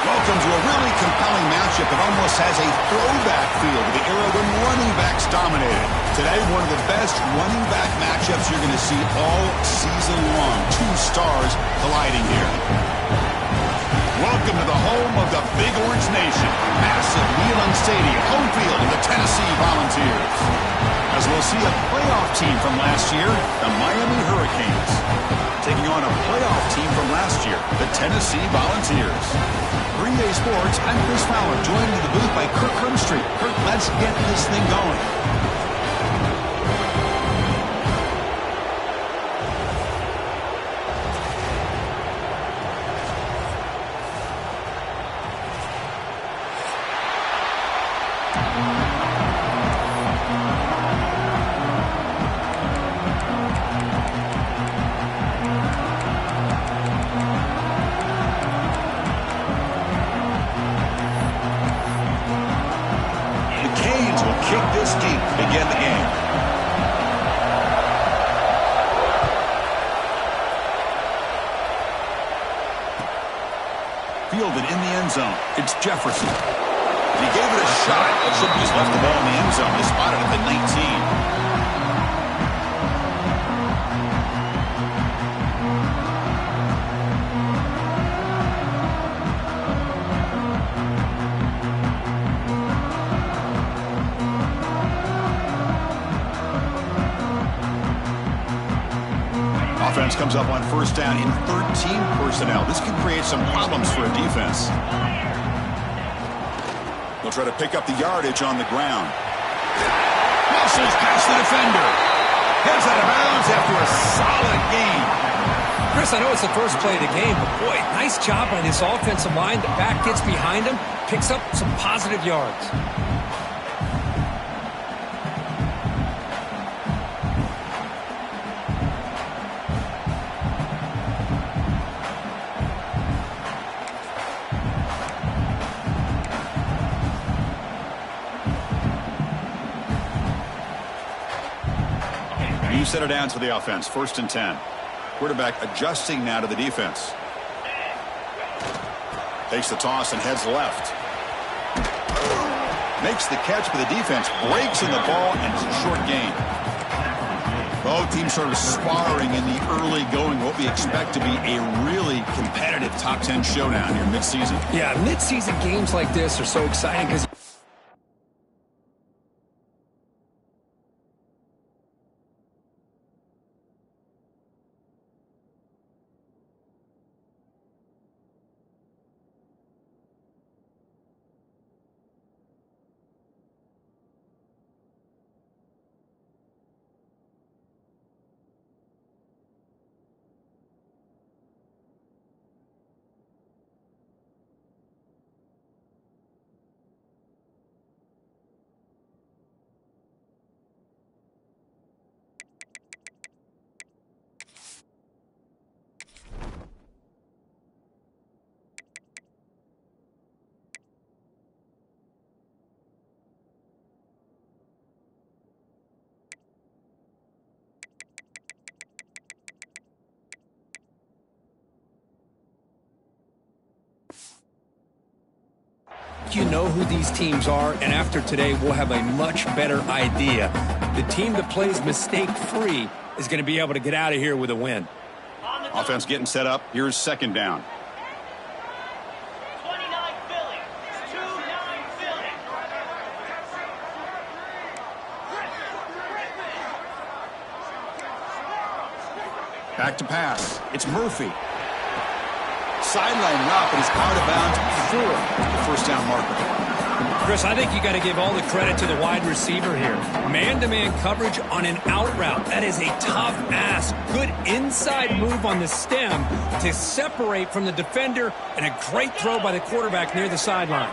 Welcome to a really compelling matchup that almost has a throwback feel to the era when running backs dominated. Today, one of the best running back matchups you're going to see all season long. Two stars colliding here. Welcome to the home of the Big Orange Nation. Massive Neyland Stadium, home field of the Tennessee Volunteers. As we'll see a playoff team from last year, the Miami Hurricanes, taking on a playoff team from last year, the Tennessee Volunteers. Green Day Sports, I'm Chris Fowler, joined in the booth by Kirk Grimstreet. Kirk, let's get this thing going. Kick this deep to begin the game. Fielded in the end zone. It's Jefferson. He gave it a shot. He's left the ball in the end zone. He spotted at the 19. Offense comes up on first down in 13 personnel. This could create some problems for a defense. They'll try to pick up the yardage on the ground. Muscles past the defender. Heads out of bounds after a solid gain. Chris, I know it's the first play of the game, but boy, nice job on this offensive line. The back gets behind him, picks up some positive yards. Set it down to the offense. 1st and 10. Quarterback adjusting now to the defense. Takes the toss and heads left. Makes the catch, but the defense breaks in the ball, and it's a short gain. Both teams sort of sparring in the early going, what we expect to be a really competitive top 10 showdown here midseason. Yeah, midseason games like this are so exciting because you know who these teams are, and after today, we'll have a much better idea. The team that plays mistake-free is going to be able to get out of here with a win. Offense getting set up. Here's second down. Back to pass. It's Murphy. Sideline route, but he's out of bounds before the first down marker. Chris, I think you got to give all the credit to the wide receiver here. Man-to-man coverage on an out route. That is a tough ask. Good inside move on the stem to separate from the defender, and a great throw by the quarterback near the sideline.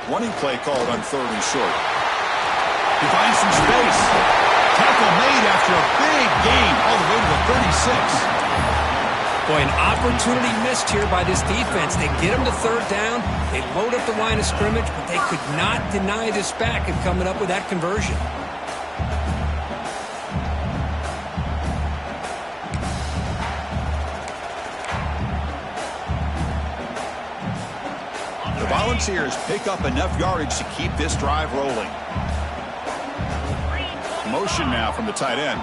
Running play called on 3rd and short. He finds some space. Tackle made after a big gain all the way to the 36. Boy, an opportunity missed here by this defense. They get him to 3rd down. They load up the line of scrimmage, but they could not deny this back and coming up with that conversion. The Volunteers pick up enough yardage to keep this drive rolling. Motion now from the tight end.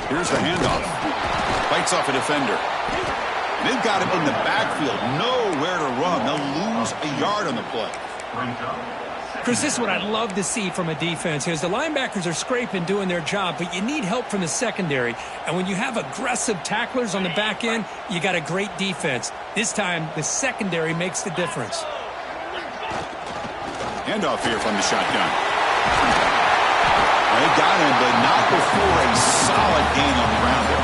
Here's the handoff. Fights off a defender. They've got him in the backfield. Nowhere to run. They'll lose a yard on the play. Chris, this is what I'd love to see from a defense. Is the linebackers are scraping, doing their job, but you need help from the secondary. And when you have aggressive tacklers on the back end, you got a great defense. This time, the secondary makes the difference. Handoff here from the shotgun. They got him, but not before a solid gain on the ground there.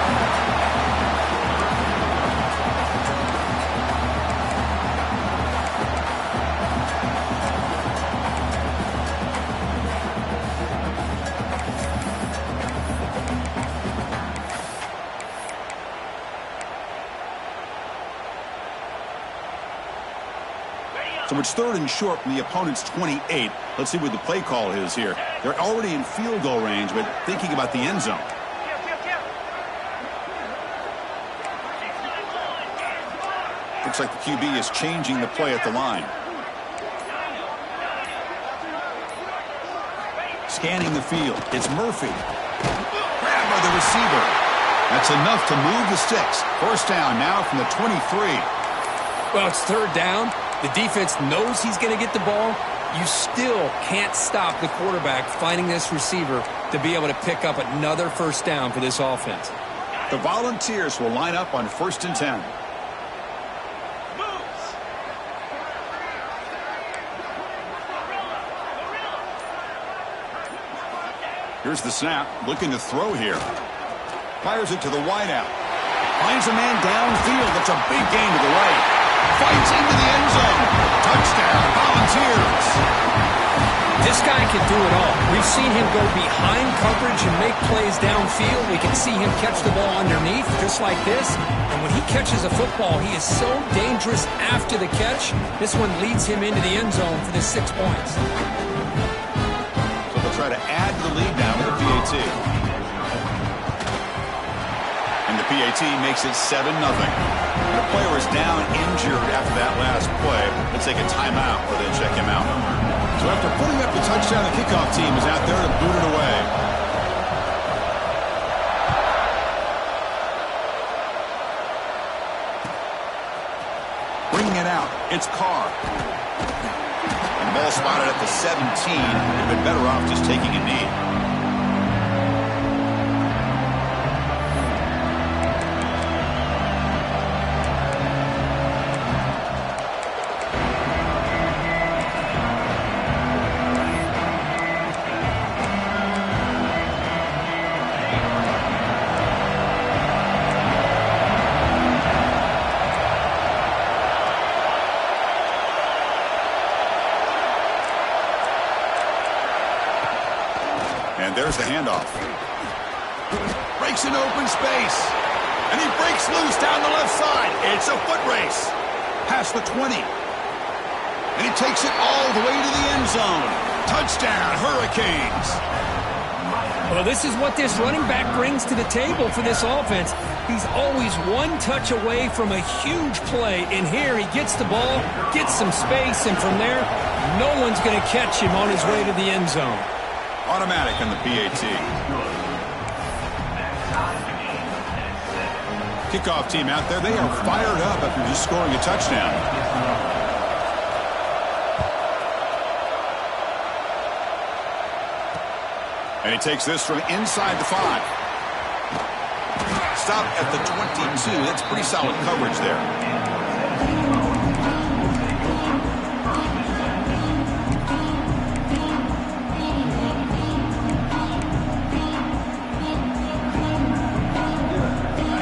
So it's 3rd and short from the opponent's 28. Let's see what the play call is here. They're already in field goal range, but thinking about the end zone. Looks like the QB is changing the play at the line. Scanning the field. It's Murphy. Grabbed by the receiver. That's enough to move the sticks. First down now from the 23. Well, it's 3rd down. The defense knows he's going to get the ball. You still can't stop the quarterback finding this receiver to be able to pick up another first down for this offense. The Volunteers will line up on 1st and 10. Here's the snap. Looking to throw here. Fires it to the wideout. Finds a man downfield. That's a big gain to the right. Fights into the end zone. Touchdown, Volunteers. This guy can do it all. We've seen him go behind coverage and make plays downfield. We can see him catch the ball underneath, just like this. And when he catches a football, he is so dangerous after the catch. This one leads him into the end zone for the 6 points. So they'll try to add to the lead now with the PAT. And the PAT makes it 7-0. The player is down injured after that last play. Let's take a timeout or they'll check him out. So after putting up the touchdown, the kickoff team is out there to boot it away. Bringing it out, it's Carr. And ball spotted at the 17. They've been better off just taking a knee. And there's the handoff. Breaks an open space. And he breaks loose down the left side. It's a foot race. Past the 20. And he takes it all the way to the end zone. Touchdown, Hurricanes. Well, this is what this running back brings to the table for this offense. He's always one touch away from a huge play. And here he gets the ball, gets some space, and from there, no one's going to catch him on his way to the end zone. Automatic on the PAT. Kickoff team out there. They are fired up after just scoring a touchdown. And he takes this from inside the 5. Stop at the 22. That's pretty solid coverage there.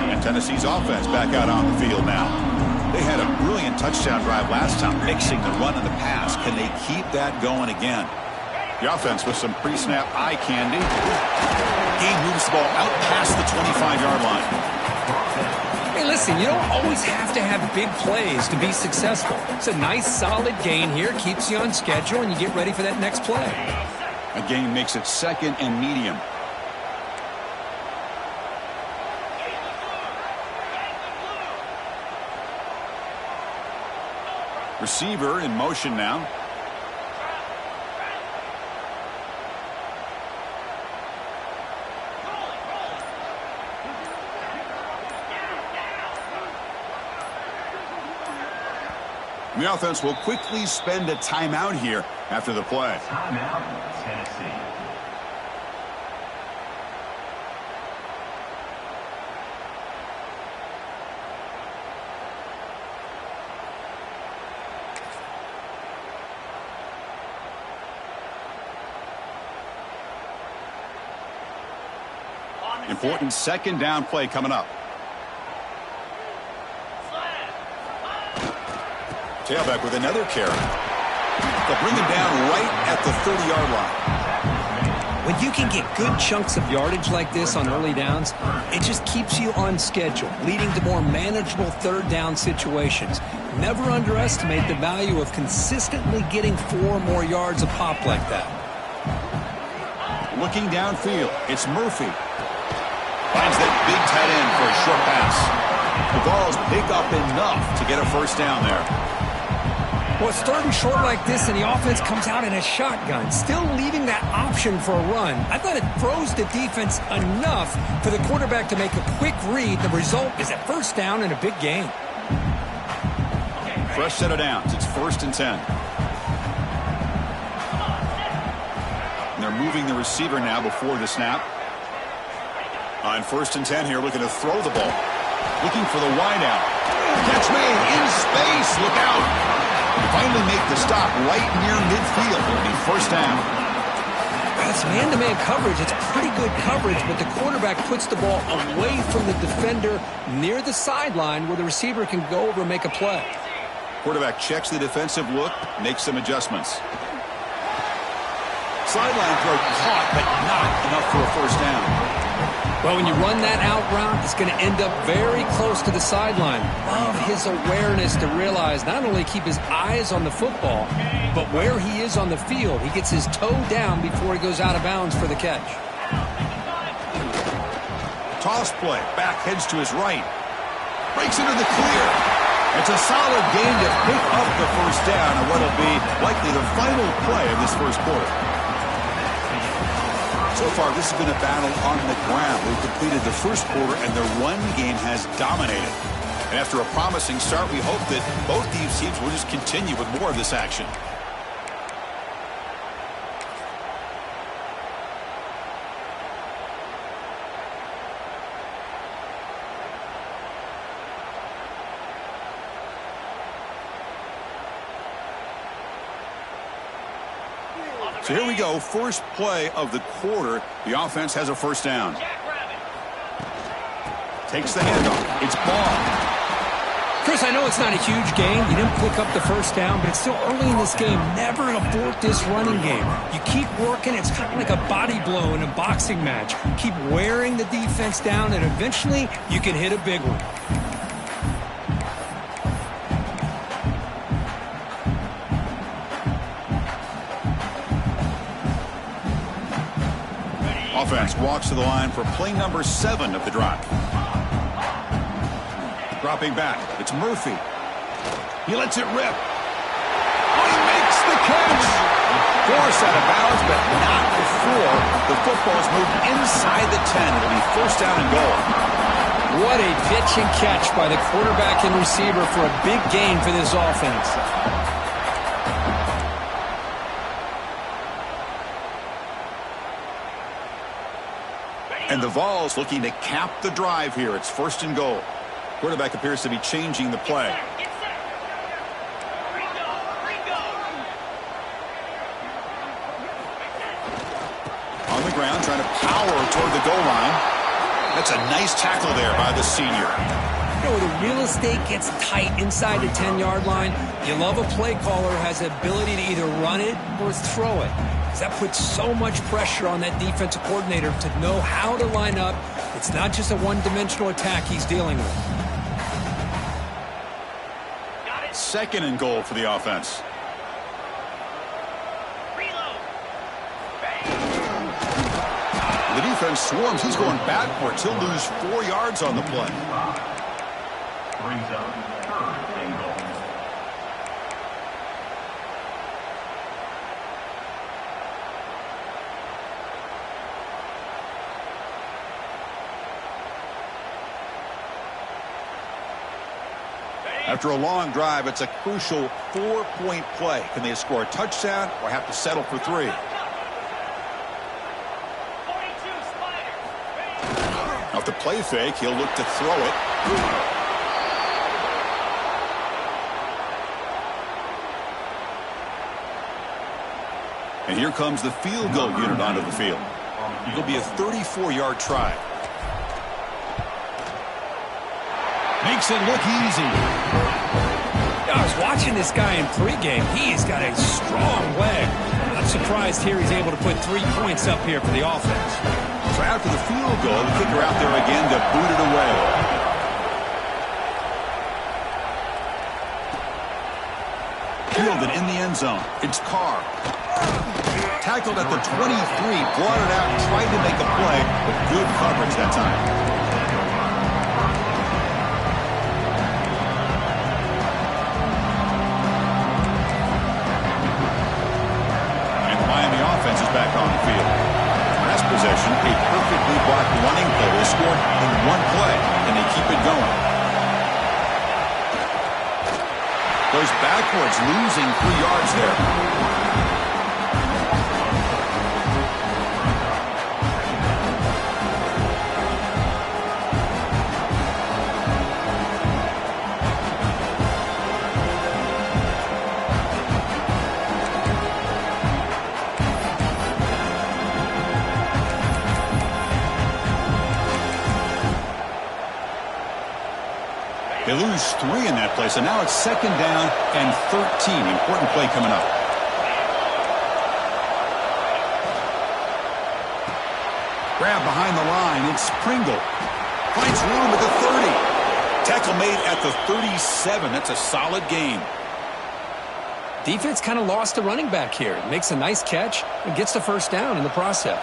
And Tennessee's offense back out on the field now. They had a brilliant touchdown drive last time, mixing the run and the pass. Can they keep that going again? The offense with some pre-snap eye candy. Game moves the ball out past the 25-yard line. Hey, listen, you don't always have to have big plays to be successful. It's a nice, solid gain here. Keeps you on schedule, and you get ready for that next play. A gain makes it 2nd and medium. Receiver in motion now. The offense will quickly spend a timeout here after the play. Timeout, Tennessee. Important 2nd down play coming up. Tailback with another carry. They'll bring him down right at the 30-yard line. When you can get good chunks of yardage like this on early downs, it just keeps you on schedule, leading to more manageable 3rd down situations. Never underestimate the value of consistently getting 4 more yards a pop like that. Looking downfield, it's Murphy. Finds that big tight end for a short pass. The Vols pick up enough to get a 1st down there. Well, it's 3rd and short like this, and the offense comes out in a shotgun, still leaving that option for a run. I thought it throws the defense enough for the quarterback to make a quick read. The result is a 1st down and a big gain. Fresh set of downs. It's 1st and 10. And they're moving the receiver now before the snap. On 1st and 10 here, looking to throw the ball. Looking for the wide out. Catch made in space. Look out. Finally make the stop right near midfield. It'll be 1st down. That's man-to-man coverage. It's pretty good coverage, but the quarterback puts the ball away from the defender near the sideline where the receiver can go over and make a play. Quarterback checks the defensive look, makes some adjustments. Sideline throw caught, but not enough for a 1st down. Well, when you run that out route, it's going to end up very close to the sideline. Love his awareness to realize not only keep his eyes on the football, but where he is on the field. He gets his toe down before he goes out of bounds for the catch. Toss play. Back heads to his right. Breaks into the clear. It's a solid game to pick up the 1st down on what will be likely the final play of this 1st quarter. So far, this has been a battle on the ground. We've completed the 1st quarter, and the run game has dominated. And after a promising start, we hope that both these teams will just continue with more of this action. So here we go, 1st play of the quarter. The offense has a 1st down. Takes the handoff. It's ball. Chris, I know it's not a huge game. You didn't pick up the 1st down, but it's still early in this game. Never abort this running game. You keep working. It's kind of like a body blow in a boxing match. Keep wearing the defense down, and eventually you can hit a big one. offense walks to the line for play number 7 of the drive. Dropping back, it's Murphy. He lets it rip. Oh, he makes the catch. Forced out of bounds, but not before the football's moved inside the 10. It'll be first down and goal. What a pitch and catch by the quarterback and receiver for a big gain for this offense. And the Vols looking to cap the drive here. It's first and goal. Quarterback appears to be changing the play. On the ground, trying to power toward the goal line. That's a nice tackle there by the senior. You know, the real estate gets tight inside the 10-yard line. You love a play caller who has the ability to either run it or throw it. Because that puts so much pressure on that defensive coordinator to know how to line up. It's not just a one-dimensional attack he's dealing with. Second and goal for the offense. The defense swarms. He's going backwards. He'll lose 4 yards on the play. Brings up third and goal. After a long drive, it's a crucial 4-point play. Can they score a touchdown or have to settle for 3? Off the play fake, he'll look to throw it. And here comes the field goal unit onto the field. It'll be a 34-yard try. Makes it look easy. I was watching this guy in pregame. He's got a strong leg. I'm not surprised here he's able to put 3 points up here for the offense. So after the field goal, the kicker out there again to boot it away. Fielded in the end zone. It's Carr. Tackled at the 23, brought it out, tried to make a play, but good coverage that time. Offense is back on the field. Last possession, a perfectly blocked running play. They scored in 1 play, and they keep it going. Goes backwards, losing 3 yards there. They lose 3 in that play, so now it's second down and 13. Important play coming up. Grab behind the line. It's Pringle. Finds room at the 30. Tackle made at the 37. That's a solid gain. Defense kind of lost the running back here. Makes a nice catch and gets the first down in the process.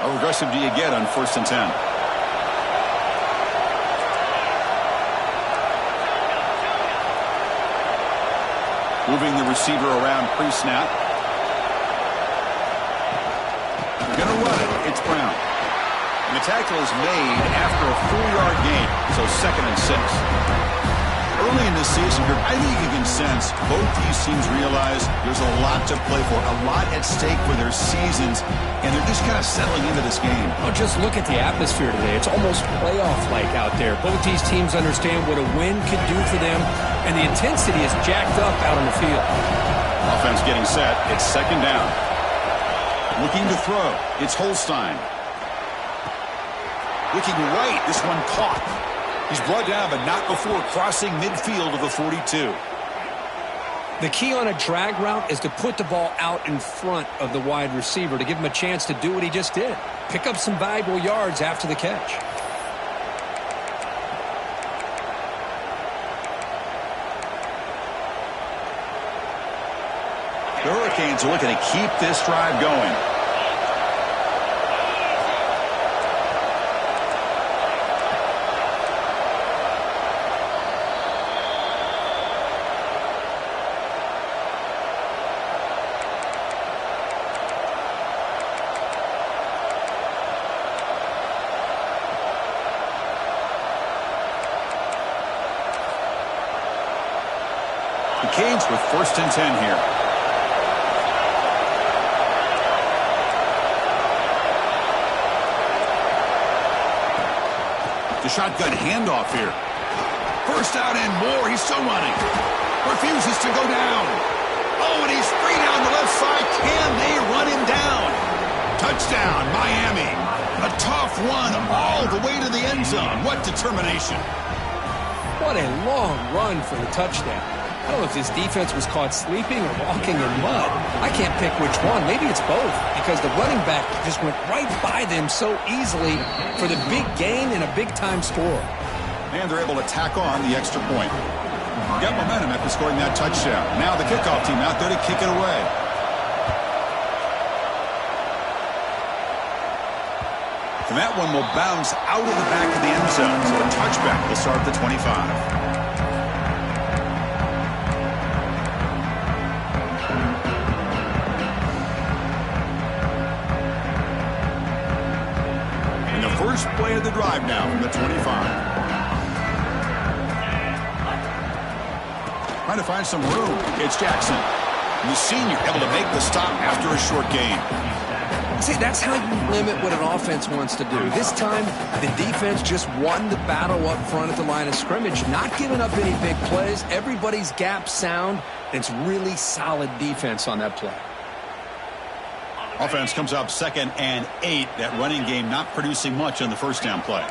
How aggressive do you get on 1st and 10? Moving the receiver around pre-snap. They're going to run it. It's Brown. And the tackle is made after a 4-yard gain, so 2nd and 6. Early in this season, I think you can sense both these teams realize there's a lot to play for, a lot at stake for their seasons, and they're just kind of settling into this game. Oh, just look at the atmosphere today. It's almost playoff-like out there. Both these teams understand what a win could do for them, and the intensity is jacked up out on the field. Offense getting set. It's 2nd down. Looking to throw. It's Holstein. Looking right. This one caught. He's brought down, but not before crossing midfield of the 42. The key on a drag route is to put the ball out in front of the wide receiver to give him a chance to do what he just did. pick up some valuable yards after the catch. The Hurricanes are looking to keep this drive going. The Canes with 1st and 10 here. The shotgun handoff here. 1st out and more. He's still running. Refuses to go down. Oh, and he's free down the left side. Can they run him down? Touchdown, Miami. A tough one all the way to the end zone. What determination. What a long run for the touchdown. I don't know if this defense was caught sleeping or walking in mud. I can't pick which one. Maybe it's both, because the running back just went right by them so easily for the big gain and a big-time score. And they're able to tack on the extra point. Got momentum after scoring that touchdown. Now the kickoff team out there to kick it away. And that one will bounce out of the back of the end zone. So a touchback will start at the 25. First play of the drive now from the 25. Trying to find some room. It's Jackson, the senior, able to make the stop after a short gain. See, that's how you limit what an offense wants to do. This time, the defense just won the battle up front at the line of scrimmage, not giving up any big plays. Everybody's gap sound. It's really solid defense on that play. Offense comes up 2nd and 8. That running game not producing much on the 1st down play.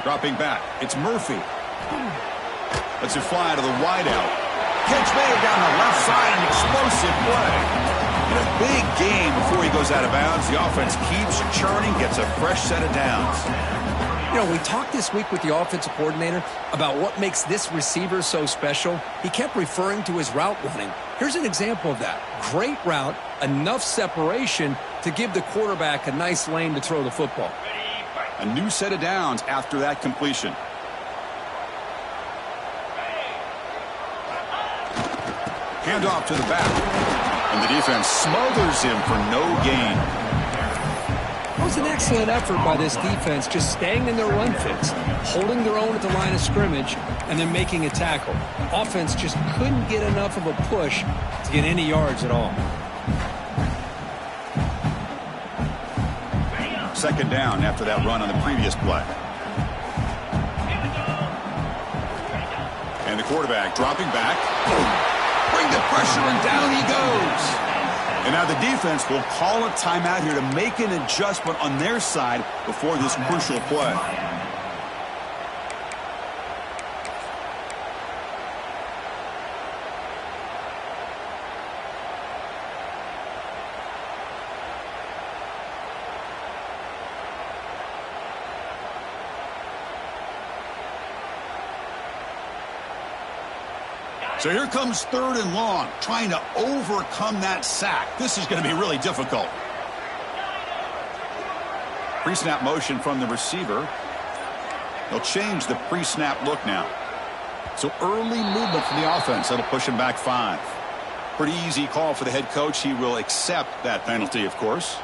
Dropping back. It's Murphy. Lets it fly to the wideout. Catch made down the left side. An explosive play. And a big gain before he goes out of bounds. The offense keeps churning, gets a fresh set of downs. You know, we talked this week with the offensive coordinator about what makes this receiver so special. He kept referring to his route running. Here's an example of that. Great route, enough separation to give the quarterback a nice lane to throw the football. A new set of downs after that completion. Handoff to the back. And the defense smothers him for no gain. It was an excellent effort by this defense, just staying in their run fits, holding their own at the line of scrimmage, and then making a tackle. Offense just couldn't get enough of a push to get any yards at all. 2nd down after that run on the previous play. And the quarterback dropping back. Bring the pressure, and down he goes. And now the defense will call a timeout here to make an adjustment on their side before this crucial play. So here comes 3rd and long, trying to overcome that sack. This is going to be really difficult. Pre-snap motion from the receiver. They'll change the pre-snap look now. So early movement from the offense. That'll push him back 5. Pretty easy call for the head coach. He will accept that penalty, of course.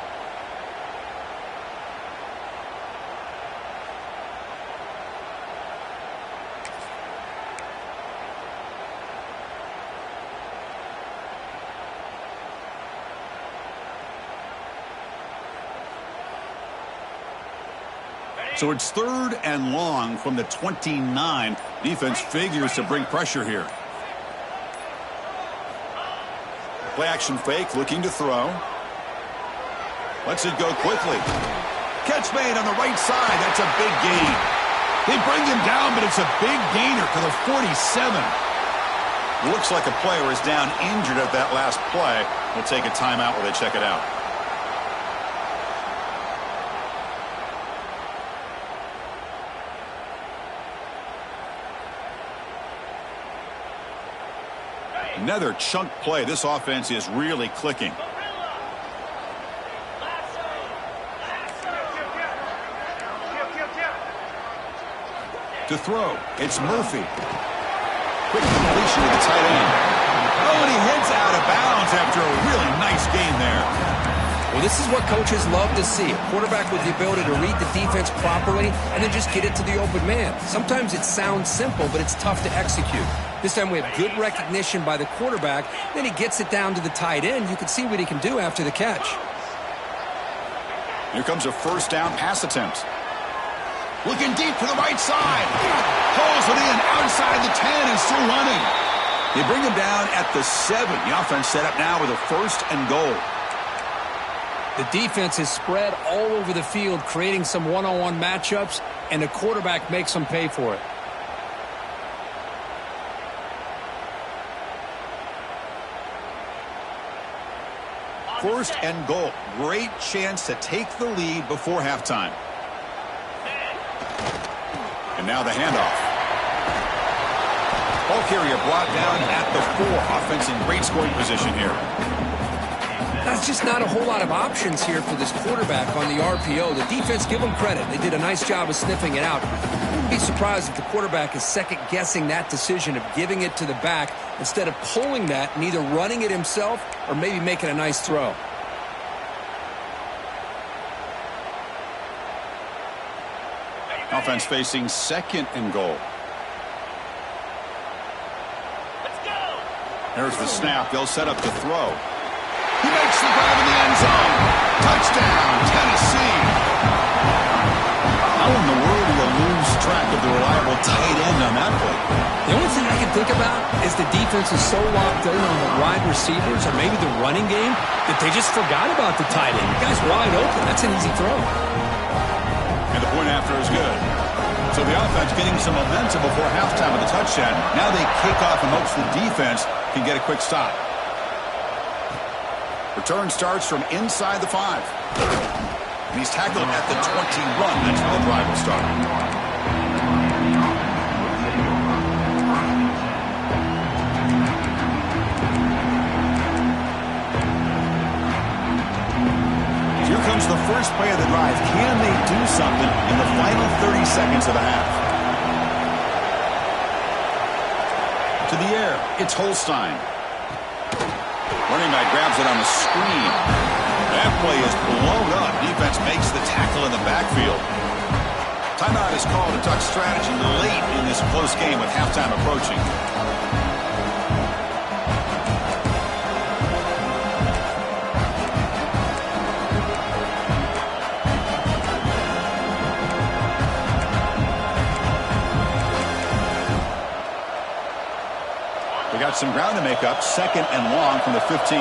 So it's 3rd and long from the 29. Defense figures to bring pressure here. Play action fake, looking to throw. Lets it go quickly. Catch made on the right side. That's a big gain. They bring him down, but it's a big gainer to the 47. Looks like a player is down injured at that last play. We'll take a timeout while they check it out. Another chunk play. This offense is really clicking. To throw, it's Murphy. Quick completion to the tight end. Oh, and he heads out of bounds after a really nice game there. Well, this is what coaches love to see. A quarterback with the ability to read the defense properly and then just get it to the open man. Sometimes it sounds simple, but it's tough to execute. This time we have good recognition by the quarterback. Then he gets it down to the tight end. You can see what he can do after the catch. Here comes a first down pass attempt. Looking deep to the right side. Pulls it in outside the 10 and still running. They bring him down at the 7. The offense set up now with a first and goal. The defense is spread all over the field, creating some one-on-one matchups, and the quarterback makes them pay for it. First and goal. Great chance to take the lead before halftime. And now the handoff. Ball carrier brought down at the 4. Offense in great scoring position here. That's just not a whole lot of options here for this quarterback on the RPO. The defense, give them credit. They did a nice job of sniffing it out. I wouldn't be surprised if the quarterback is second-guessing that decision of giving it to the back instead of pulling that and either running it himself or maybe making a nice throw. Offense facing second and goal. Let's go. There's the snap. They'll set up the throw. He makes the grab in the end zone. Touchdown, Tennessee. How in the world do you lose track of the reliable tight end on that play? The only thing I can think about is the defense is so locked in on the wide receivers or maybe the running game that they just forgot about the tight end. The guy's wide open. That's an easy throw. And the point after is good. So the offense getting some momentum before halftime with the touchdown. Now they kick off and hopes the defense can get a quick stop. Return starts from inside the 5. And he's tackled at the 21. That's where the drive will start. Here comes the first play of the drive. Can they do something in the final 30 seconds of the half? To the air, it's Holstein. Running back grabs it on the screen. That play is blown up. Defense makes the tackle in the backfield. Timeout is called to talk strategy late in this close game with halftime approaching. They got some ground to make up. Second and long from the 15.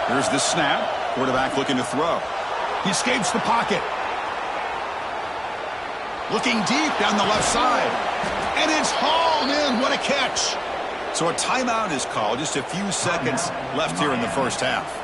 Here's the snap. Quarterback looking to throw. He escapes the pocket. Looking deep down the left side. And it's hauled in. What a catch. So a timeout is called. Just a few seconds left here in the first half.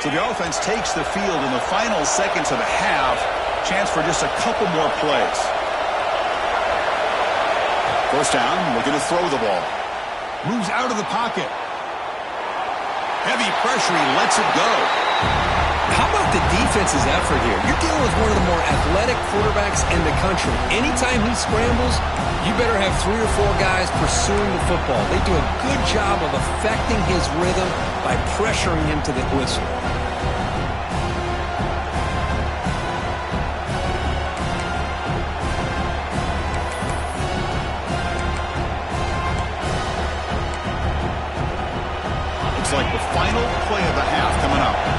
So the offense takes the field in the final seconds of the half. Chance for just a couple more plays. First down, looking to throw the ball. Moves out of the pocket. Heavy pressure, he lets it go. How about the defense's effort here? You're dealing with one of the more athletic quarterbacks in the country. Anytime he scrambles, you better have 3 or 4 guys pursuing the football. They do a good job of affecting his rhythm by pressuring him to the whistle. Like the final play of the half coming up.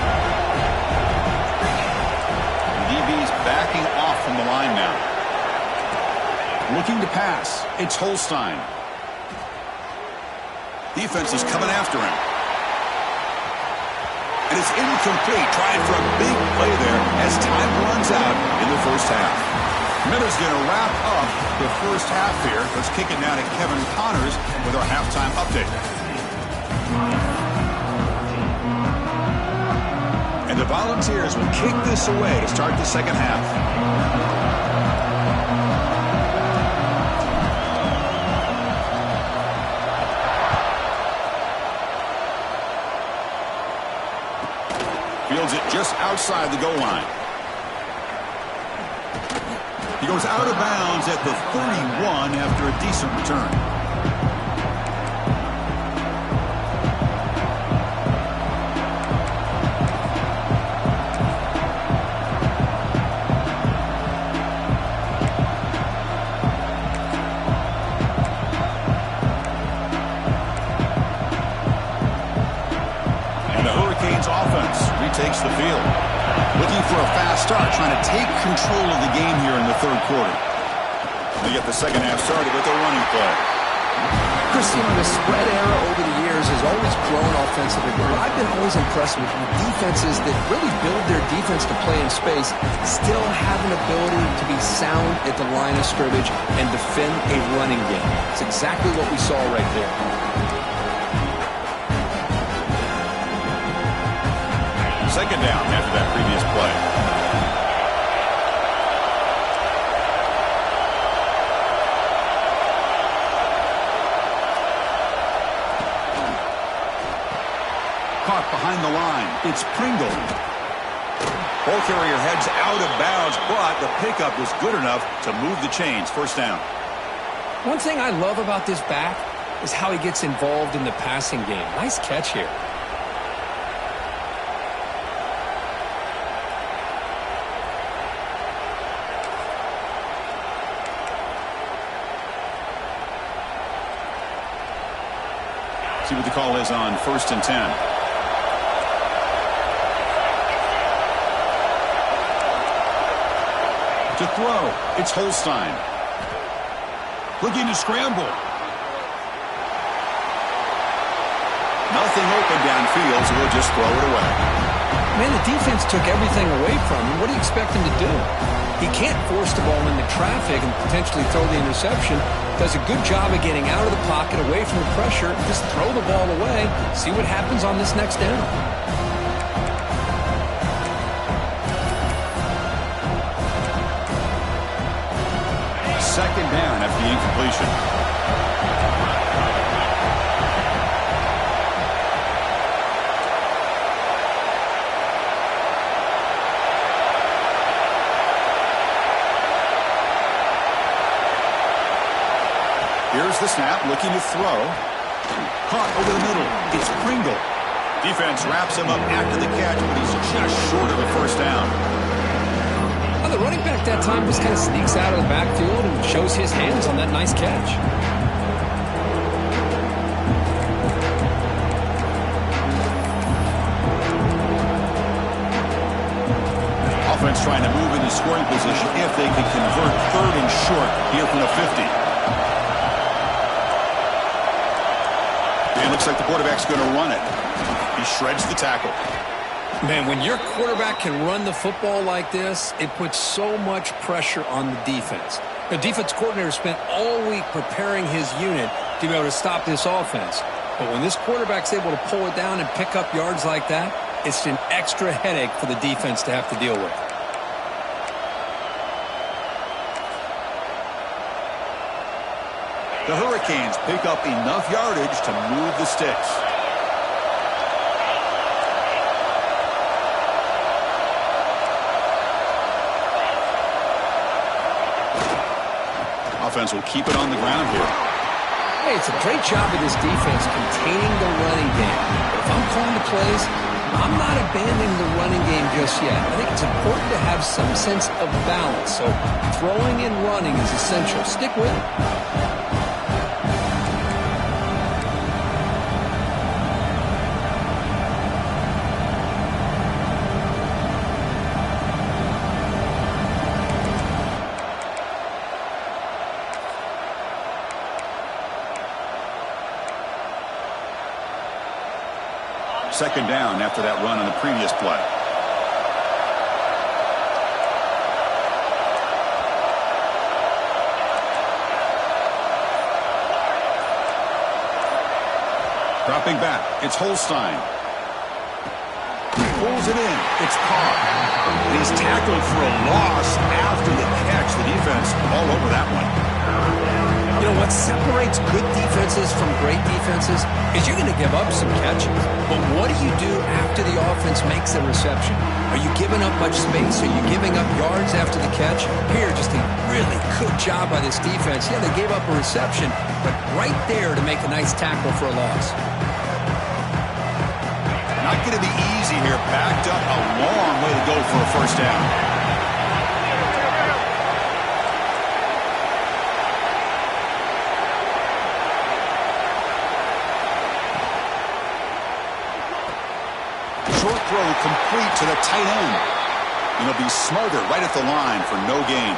backing off from the line now. Looking to pass. It's Holstein. Defense is coming after him. And it's incomplete. Trying for a big play there as time runs out in the first half. Miller's going to wrap up the first half here. Let's kick it now to Kevin Connors with our halftime update. And the Volunteers will kick this away to start the second half. Fields it just outside the goal line. He goes out of bounds at the 31 after a decent return. And the Hurricanes offense retakes the field. Looking for a fast start, trying to take control of the game here in the third quarter. They get the second half started with a running play. Chris, the spread era over the years has always grown offensively, but what I've been always impressed with defenses that really build their defense to play in space still have an ability to be sound at the line of scrimmage and defend a running game. It's exactly what we saw right there. Second down after that previous play. Caught behind the line. It's Pringle. Ball carrier heads out of bounds, but the pickup was good enough to move the chains. First down. One thing I love about this back is how he gets involved in the passing game. Nice catch here. See what the call is on 1st and 10. To throw, it's Holstein. Looking to scramble. Nothing open downfield, so he'll just throw it away. Man, the defense took everything away from him. What do you expect him to do? He can't force the ball into traffic and potentially throw the interception. Does a good job of getting out of the pocket, away from the pressure. Just throw the ball away. See what happens on this next down. Second down after the incompletion. Here's the snap, looking to throw. Caught over the middle. It's Pringle. Defense wraps him up after the catch, but he's just short of a first down. Well, the running back that time just kind of sneaks out of the backfield and shows his hands on that nice catch. Offense trying to move into scoring position if they can convert third and short here from the 50. It looks like the quarterback's going to run it. He shreds the tackle. Man, when your quarterback can run the football like this, it puts so much pressure on the defense. The defense coordinator spent all week preparing his unit to be able to stop this offense. But when this quarterback's able to pull it down and pick up yards like that, it's an extra headache for the defense to have to deal with. The Hurricanes pick up enough yardage to move the sticks. Offense will keep it on the ground here. Hey, it's a great job of this defense containing the running game. But if I'm calling the plays, I'm not abandoning the running game just yet. I think it's important to have some sense of balance. So throwing and running is essential. Stick with it. Second down after that run on the previous play. Dropping back, it's Holstein. Pulls it in, it's Carr. And he's tackled for a loss after the catch. The defense all over that one. You know, what separates good defenses from great defenses is you're going to give up some catches. But what do you do after the offense makes a reception? Are you giving up much space? Are you giving up yards after the catch? Here, just a really good job by this defense. Yeah, they gave up a reception, but right there to make a nice tackle for a loss. Not going to be easy here. Backed up a long way to go for a first down. Short throw complete to the tight end. And he'll be smothered right at the line for no gain.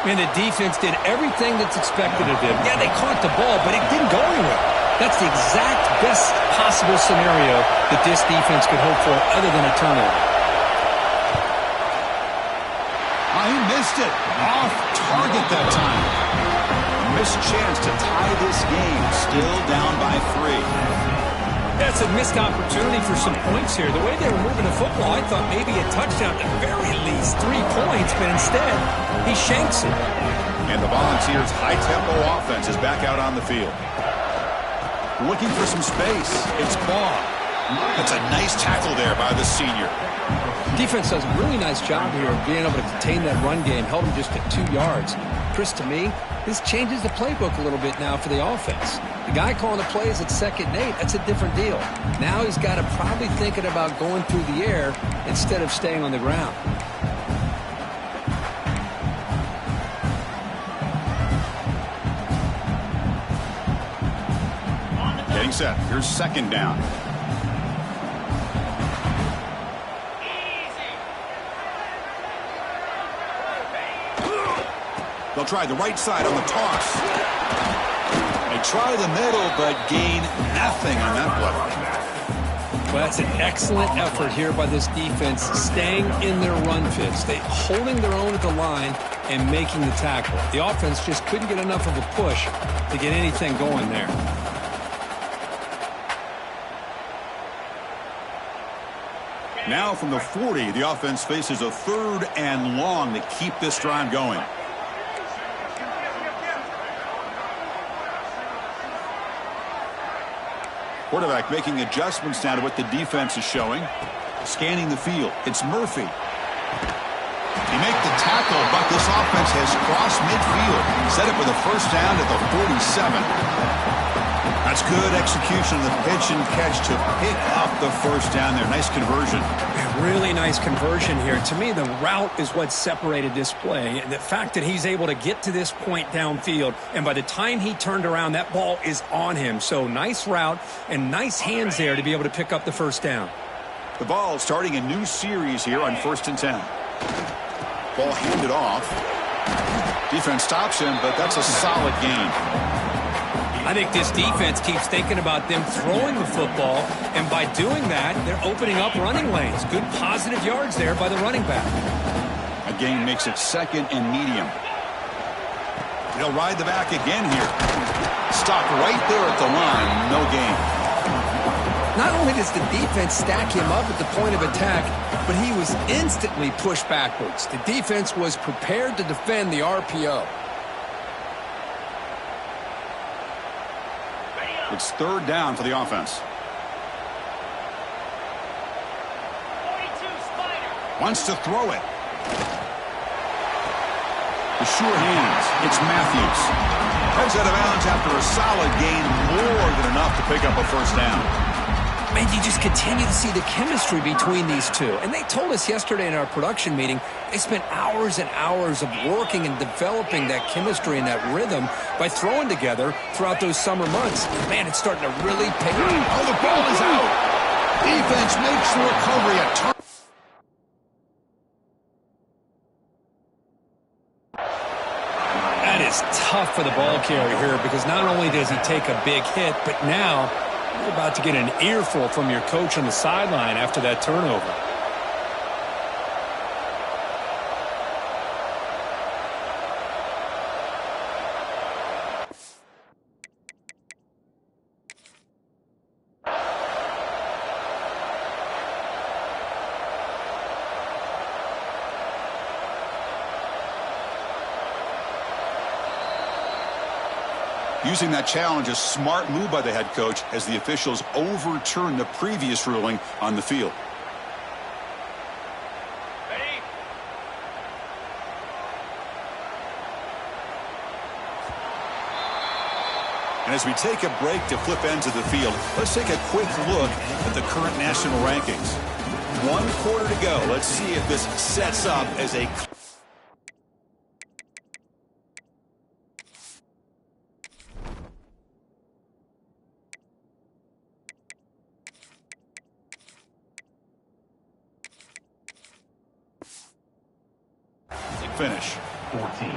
And the defense did everything that's expected of them. Yeah, they caught the ball, but it didn't go anywhere. That's the exact best possible scenario that this defense could hope for other than a turnover. He missed it. Off target that time. A missed chance to tie this game. Still down by 3. That's a missed opportunity for some points here. The way they were moving the football, I thought maybe a touchdown, at the very least 3 points, but instead, he shanks it. And the Volunteers' high-tempo offense is back out on the field. Looking for some space. It's Baugh. That's a nice tackle there by the senior. Defense does a really nice job here of being able to contain that run game. Held him just at 2 yards. Chris, to me, this changes the playbook a little bit now for the offense. The guy calling the plays at 2nd and 8, that's a different deal. Now he's got to probably thinking about going through the air instead of staying on the ground. Getting set. Here's 2nd down. They'll try the right side on the toss. They try the middle, but gain nothing on that play. Well, that's an excellent effort here by this defense, staying in their run fits. They holding their own at the line and making the tackle. The offense just couldn't get enough of a push to get anything going there. Now from the 40, the offense faces a 3rd and long to keep this drive going. Quarterback making adjustments now to what the defense is showing. Scanning the field. It's Murphy. He make the tackle, but this offense has crossed midfield. Set up with a first down at the 47. That's good execution of the pitch and catch to pick up the first down there. Nice conversion. Really nice conversion here. To me, the route is what separated this play. And the fact that he's able to get to this point downfield, and by the time he turned around, that ball is on him. So nice route and nice hands there to be able to pick up the first down. The Vols starting a new series here on 1st and 10. Ball handed off. Defense stops him, but that's a solid gain. I think this defense keeps thinking about them throwing the football, and by doing that, they're opening up running lanes. Good positive yards there by the running back. A gain makes it 2nd and medium. They'll ride the back again here. Stopped right there at the line. No gain. Not only does the defense stack him up at the point of attack, but he was instantly pushed backwards. The defense was prepared to defend the RPO. It's 3rd down for the offense. Wants to throw it. The sure hands. It's Matthews. Heads out of bounds after a solid gain, more than enough to pick up a first down. Man, you just continue to see the chemistry between these two. And they told us yesterday in our production meeting, they spent hours and hours of working and developing that chemistry and that rhythm by throwing together throughout those summer months. Man, it's starting to really pay off. Oh, the ball is out. Defense makes the recovery a turn. That is tough for the ball carrier here because not only does he take a big hit, but now You're about to get an earful from your coach on the sideline after that turnover. Using that challenge, a smart move by the head coach as the officials overturn the previous ruling on the field. Ready? And as we take a break to flip ends of the field, let's take a quick look at the current national rankings. 1 quarter to go. Let's see if this sets up as a... finish. 14.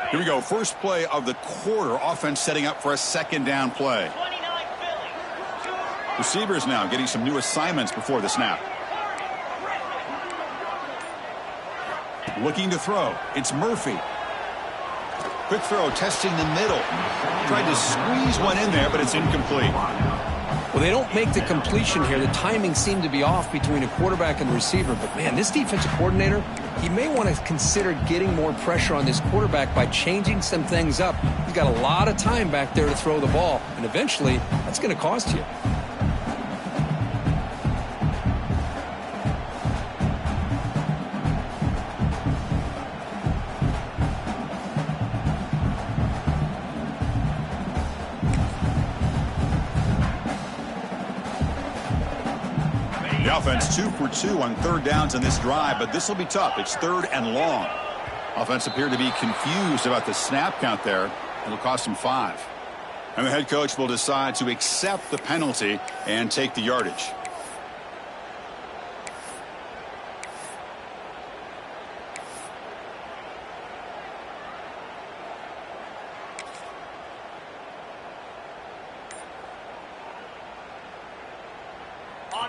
Here we go. First play of the quarter. Offense setting up for a second down play. 29 Philly. Receivers now getting some new assignments before the snap. Looking to throw. It's Murphy. Quick throw, testing the middle. Tried to squeeze one in there, but it's incomplete. Well, they don't make the completion here. The timing seemed to be off between a quarterback and the receiver. But, man, this defensive coordinator, he may want to consider getting more pressure on this quarterback by changing some things up. He's got a lot of time back there to throw the ball, and eventually that's going to cost you. The offense 2 for 2 on third downs in this drive, but this will be tough. It's third and long. Offense appeared to be confused about the snap count there. It'll cost them 5. And the head coach will decide to accept the penalty and take the yardage.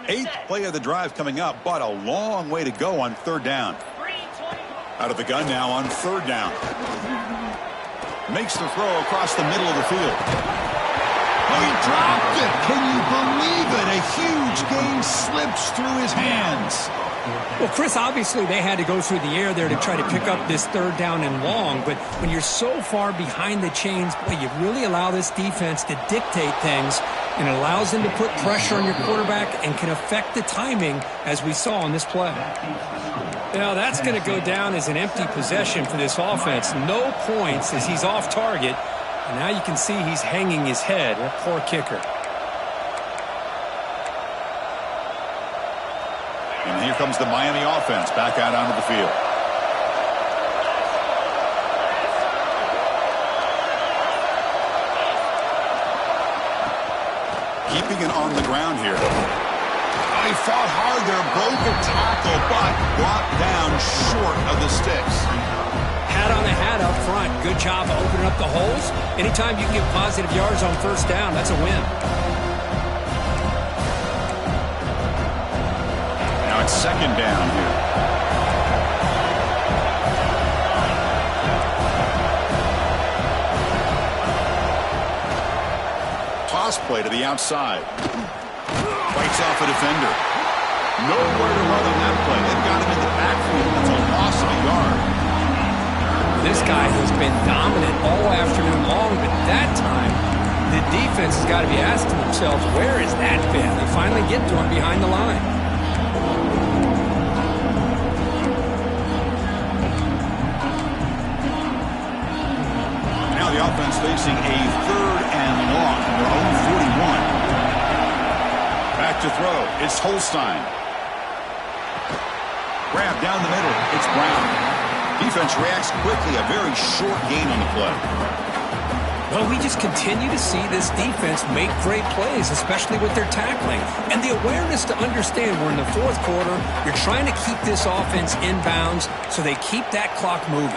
Eighth play of the drive coming up, but a long way to go on third down. Out of the gun now on third down. Makes the throw across the middle of the field. Oh, he dropped it. Can you believe it? A huge gain slips through his hands. Well, Chris, obviously they had to go through the air there to try to pick up this third down and long, but when you're so far behind the chains, boy, you really allow this defense to dictate things, and it allows them to put pressure on your quarterback and can affect the timing, as we saw on this play. Now, that's going to go down as an empty possession for this offense. No points as he's off target, and now you can see he's hanging his head. That poor kicker. And here comes the Miami offense back out onto the field. Keeping it on the ground here. He fought hard there, broke a tackle, but brought down short of the sticks. Hat on the hat up front. Good job of opening up the holes. Anytime you can get positive yards on first down, that's a win. Now it's second down here. Toss play to the outside. Fights off a defender. Nowhere to run on that play. They've got him in the backfield. It's a loss of a yard. This guy has been dominant all afternoon long, but that time, the defense has got to be asking themselves, where has that been? They finally get to him behind the line. Now the offense facing a third and long from their own 41. Back to throw. It's Holstein. Grab down the middle. It's Brown. Defense reacts quickly. A very short gain on the play. Well, we just continue to see this defense make great plays, especially with their tackling. And the awareness to understand we're in the fourth quarter, you're trying to keep this offense in bounds so they keep that clock moving.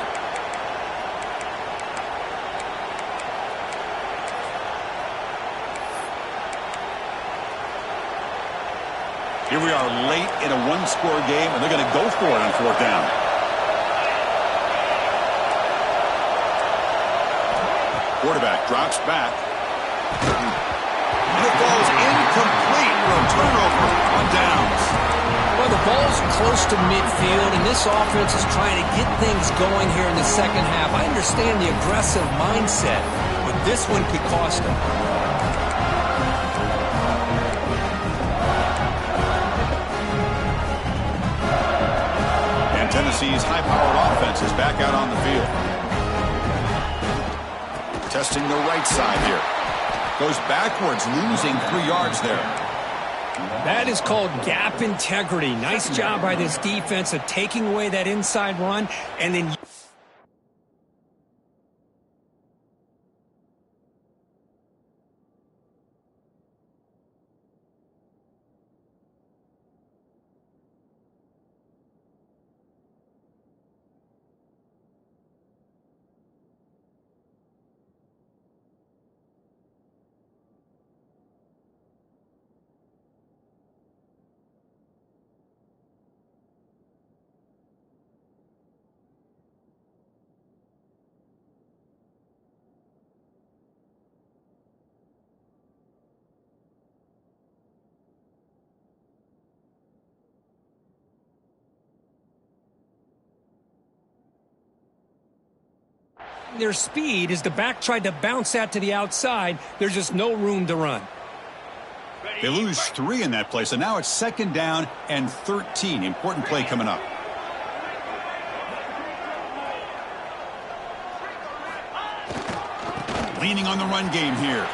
Here we are late in a one-score game, and they're going to go for it on fourth down. Quarterback drops back. And it falls incomplete for a turnover on downs. Well, the ball's close to midfield, and this offense is trying to get things going here in the second half. I understand the aggressive mindset, but this one could cost them. And Tennessee's high-powered offense is back out on the field. Testing the right side here. Goes backwards, losing 3 yards there. That is called gap integrity. Nice job by this defense of taking away that inside run and then... Their speed as the back tried to bounce out to the outside. There's just no room to run. They lose 3 in that play, so now it's second down and 13. Important play coming up. Leaning on the run game here.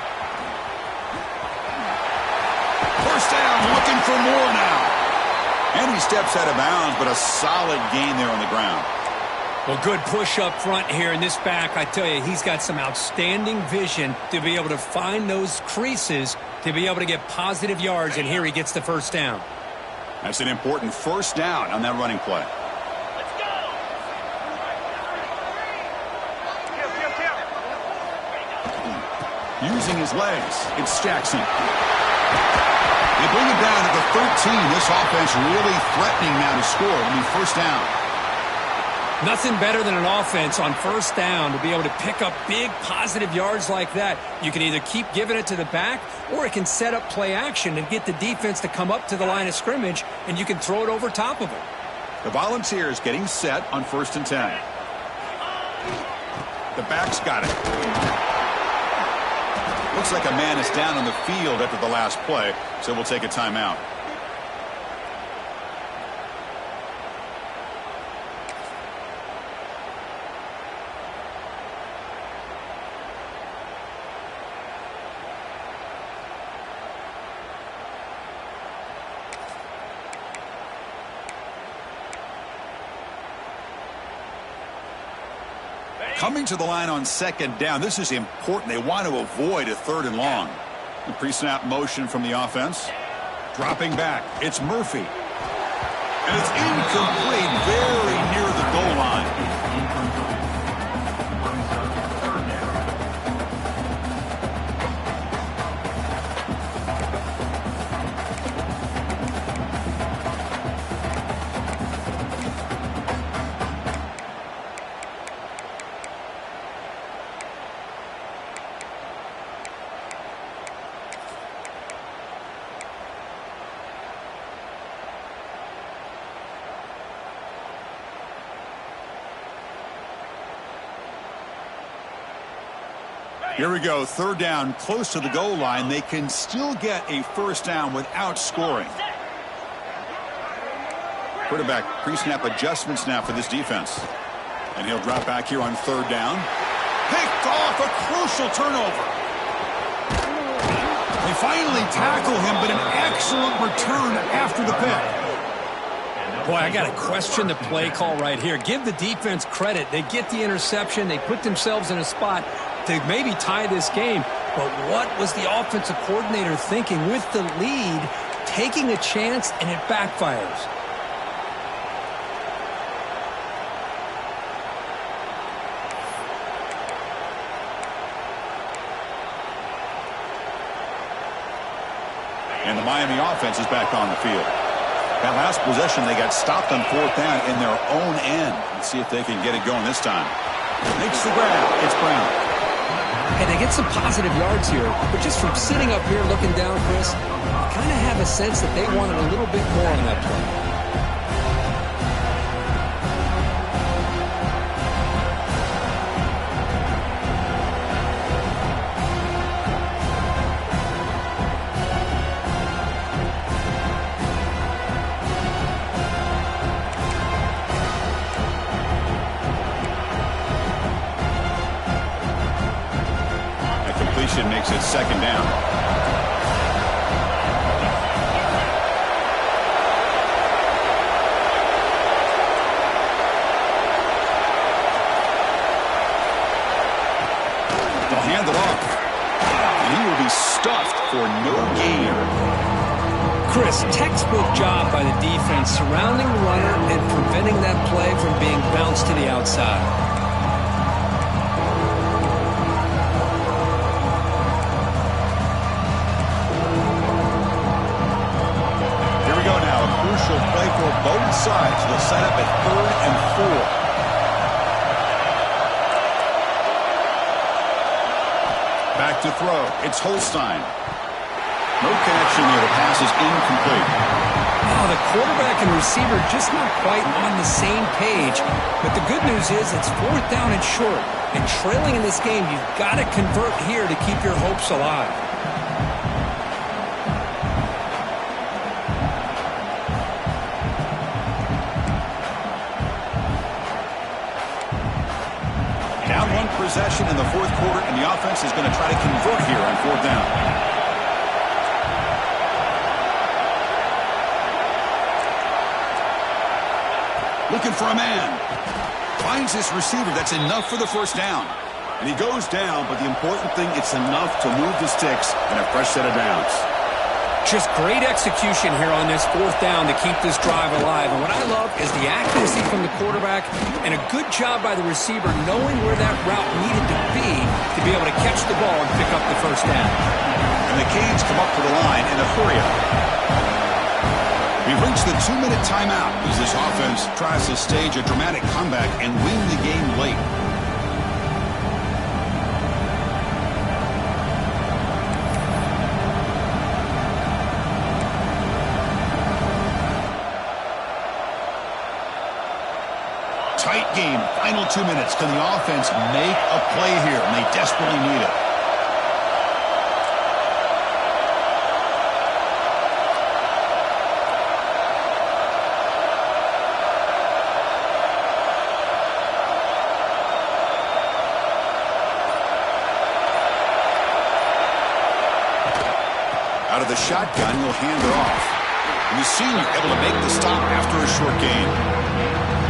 First down, looking for more now. And he steps out of bounds, but a solid gain there on the ground. Well, good push up front here in this back. I tell you, he's got some outstanding vision to be able to find those creases to be able to get positive yards, and here he gets the first down. That's an important first down on that running play. Let's go. Using his legs, it's Jackson. They bring it down to the 13. This offense really threatening now to score. It'll be first down. Nothing better than an offense on first down to be able to pick up big positive yards like that. You can either keep giving it to the back, or it can set up play action and get the defense to come up to the line of scrimmage, and you can throw it over top of them. The Volunteers getting set on 1st and 10. The back's got it. Looks like a man is down on the field after the last play, so we'll take a timeout. Coming to the line on second down. This is important. They want to avoid a 3rd and long. The pre-snap motion from the offense. Dropping back. It's Murphy. And it's incomplete, very near the goal line. Here we go, 3rd down, close to the goal line. They can still get a first down without scoring. Quarterback pre-snap adjustments now for this defense. And he'll drop back here on 3rd down. Picked off, a crucial turnover. They finally tackle him, but an excellent return after the pick. Boy, I got to question the play call right here. Give the defense credit. They get the interception. They put themselves in a spot to maybe tie this game. But what was the offensive coordinator thinking with the lead, taking a chance, and it backfires? And the Miami offense is back on the field. That last possession, they got stopped on 4th down in their own end. Let's see if they can get it going this time. Makes the grab. It's Brown. And they get some positive yards here, but just from sitting up here looking down, Chris, I kind of have a sense that they wanted a little bit more on that play. Makes it 2nd down. They'll hand it off. And he will be stuffed for no gain. Chris, textbook job by the defense surrounding the runner and preventing that play from being bounced to the outside. Play for both sides. They'll set up at 3rd and 4. Back to throw. It's Holstein. No connection there. The pass is incomplete. Oh, the quarterback and receiver just not quite on the same page. But the good news is it's 4th down and short. And trailing in this game, you've got to convert here to keep your hopes alive. Possession in the 4th quarter, and the offense is going to try to convert here on 4th down. Looking for a man. Finds this receiver. That's enough for the 1st down. And he goes down, but the important thing, it's enough to move the sticks and a fresh set of downs. Just great execution here on this 4th down to keep this drive alive. And what I love is the accuracy from the quarterback and a good job by the receiver knowing where that route needed to be able to catch the ball and pick up the 1st down. And the Canes come up to the line in a hurry-up. We've reached the 2-minute timeout as this offense tries to stage a dramatic comeback and win the game late. Tight game, final 2 minutes. Can the offense make a play here? And they desperately need it. Out of the shotgun, he'll hand it off. And the senior able to make the stop after a short gain.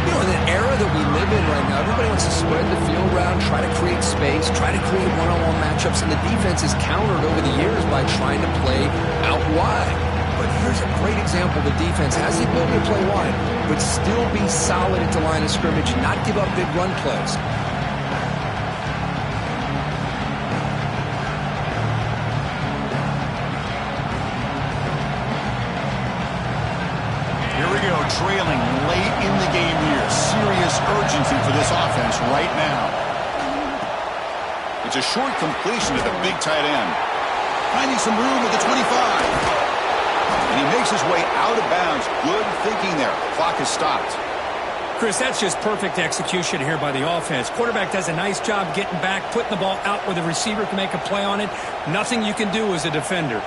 You know, in the era that we live in right now, everybody wants to spread the field around, try to create space, try to create one-on-one matchups, and the defense is countered over the years by trying to play out wide. But here's a great example. The defense has the ability to play wide, but still be solid at the line of scrimmage, not give up big run plays. Trailing late in the game here. Serious urgency for this offense right now. It's a short completion to the big tight end. Finding some room at the 25. And he makes his way out of bounds. Good thinking there. Clock is stopped. Chris, that's just perfect execution here by the offense. Quarterback does a nice job getting back, putting the ball out where the receiver can make a play on it. Nothing you can do as a defender.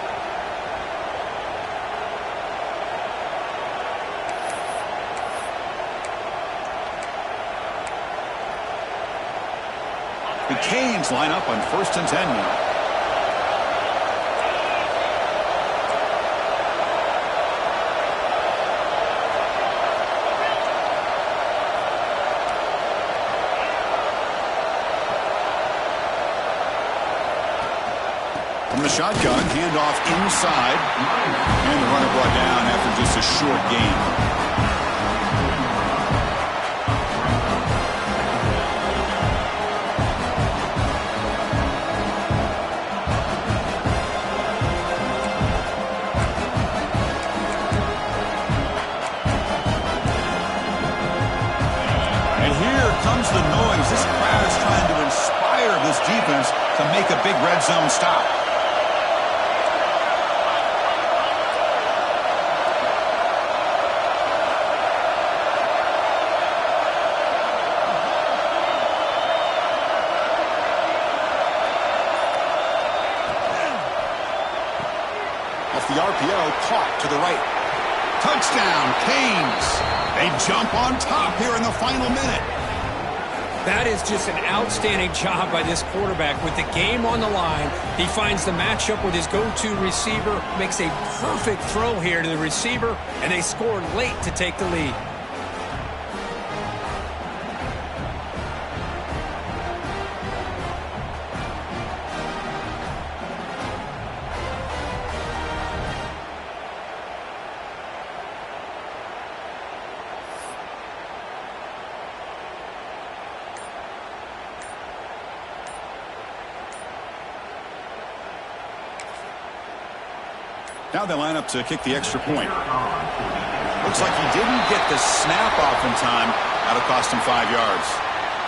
The Canes line up on 1st and 10 now. From the shotgun, handoff inside. And the runner brought down after just a short gain. Comes the noise. This crowd is trying to inspire this defense to make a big red zone stop. Off the RPO, caught to the right. Touchdown, Canes. They jump on top here in the final minute. That is just an outstanding job by this quarterback. With the game on the line, he finds the matchup with his go-to receiver, makes a perfect throw here to the receiver, and they score late to take the lead. Now they line up to kick the extra point. Looks like he didn't get the snap off in time. That'll cost him 5 yards.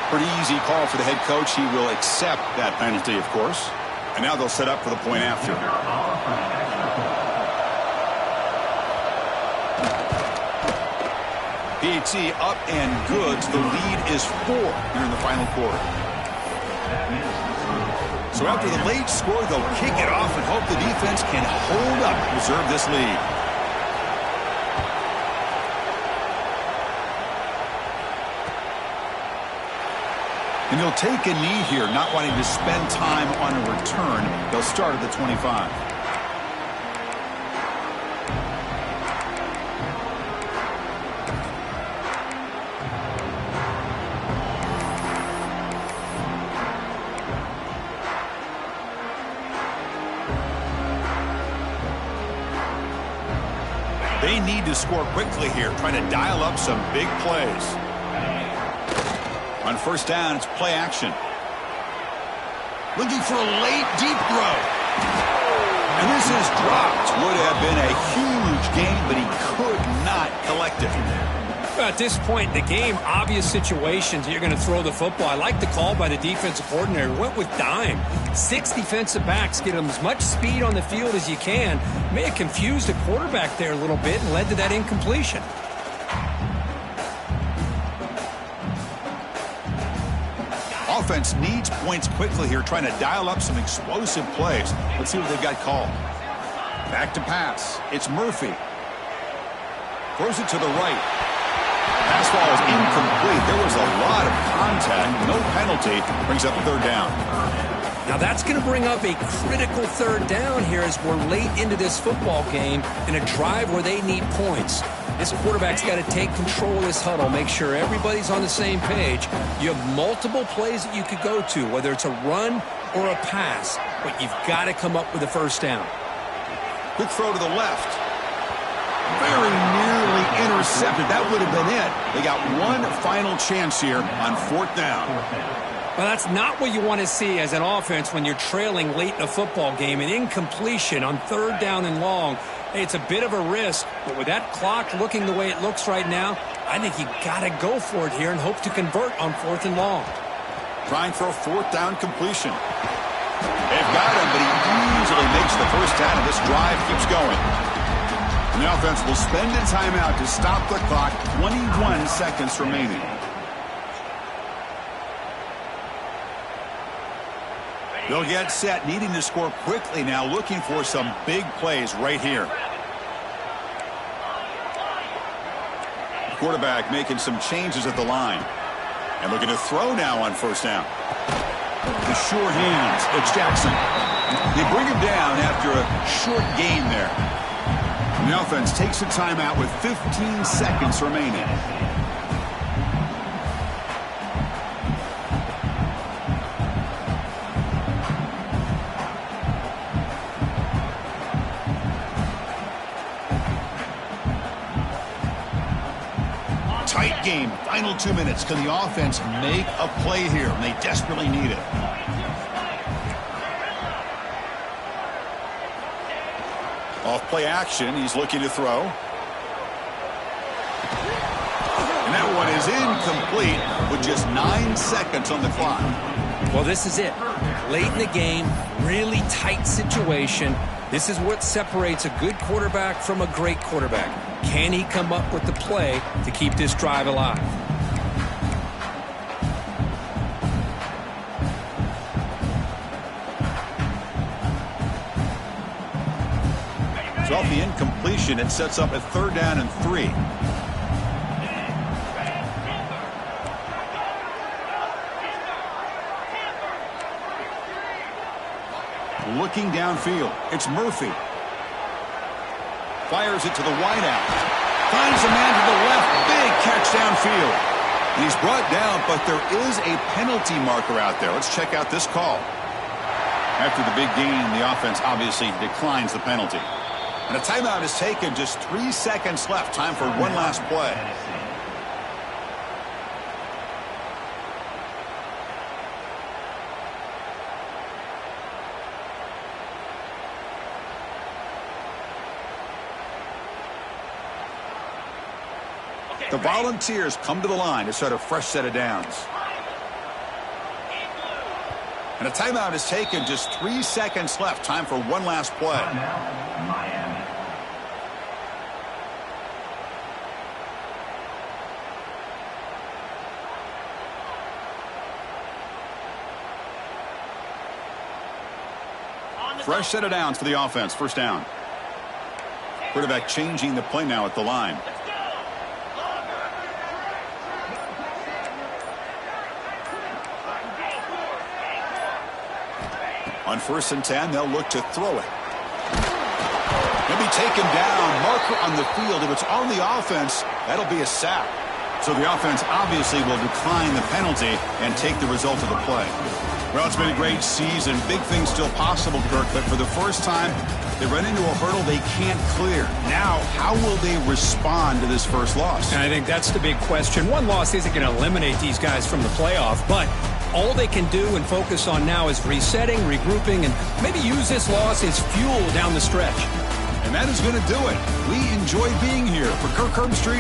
Pretty easy call for the head coach. He will accept that penalty, of course. And now they'll set up for the point after. PAT up and good. The lead is 4 here in the final quarter. So after the late score, they'll kick it off and hope the defense can hold up and preserve this lead. And they'll take a knee here, not wanting to spend time on a return. They'll start at the 25. They need to score quickly here, trying to dial up some big plays. On first down, it's play action. Looking for a late, deep throw. And this is dropped. Would have been a huge gain, but he could not collect it. At this point in the game, obvious situations, you're going to throw the football. I like the call by the defensive coordinator. Went with dime. 6 defensive backs, get them as much speed on the field as you can. May have confused the quarterback there a little bit and led to that incompletion. Offense needs points quickly here, trying to dial up some explosive plays. Let's see what they've got called. Back to pass. It's Murphy. Throws it to the right. Pass ball is incomplete. There was a lot of contact. No penalty. Brings up a third down. Now that's going to bring up a critical third down here as we're late into this football game in a drive where they need points. This quarterback's got to take control of this huddle, make sure everybody's on the same page. You have multiple plays that you could go to, whether it's a run or a pass, but you've got to come up with a first down. Quick throw to the left. Very nearly intercepted. That would have been it. They got one final chance here on fourth down. Well, that's not what you want to see as an offense when you're trailing late in a football game. An incompletion on third down and long. Hey, it's a bit of a risk, but with that clock looking the way it looks right now, I think you got to go for it here and hope to convert on fourth and long. Trying for a fourth down completion. They've got him, but he easily makes the first down, and this drive keeps going. And the offense will spend a timeout to stop the clock. 21 seconds remaining. They'll get set, needing to score quickly now, looking for some big plays right here. The quarterback making some changes at the line. And looking to throw now on first down. The sure hands. It's Jackson. They bring him down after a short gain there. And the offense takes a timeout with 15 seconds remaining. Tight game. Final 2 minutes. Can the offense make a play here? They desperately need it. Off play action. He's looking to throw. And that one is incomplete with just 9 seconds on the clock. Well, this is it. Late in the game, really tight situation. This is what separates a good quarterback from a great quarterback. Can he come up with the play to keep this drive alive? So off the incompletion, it sets up a 3rd down and 3. Looking downfield, it's Murphy. Fires it to the wideout. Finds a man to the left. Big catch downfield. He's brought down, but there is a penalty marker out there. Let's check out this call. After the big gain, the offense obviously declines the penalty. And a timeout is taken. Just 3 seconds left. Time for one last play. The Volunteers come to the line to start a fresh set of downs. And a timeout is taken. Just 3 seconds left. Time for one last play. Fresh set of downs for the offense. First down. Quarterback changing the play now at the line. On 1st and 10, they'll look to throw it. Maybe taken down. Marker on the field. If it's on the offense, that'll be a sack. So the offense obviously will decline the penalty and take the result of the play. Well, it's been a great season. Big things still possible, Kirk, but for the first time, they run into a hurdle they can't clear. Now, how will they respond to this first loss? And I think that's the big question. One loss isn't going to eliminate these guys from the playoff, but all they can do and focus on now is resetting, regrouping, and maybe use this loss as fuel down the stretch. And that is going to do it. We enjoy being here. For Kirk Herbstreit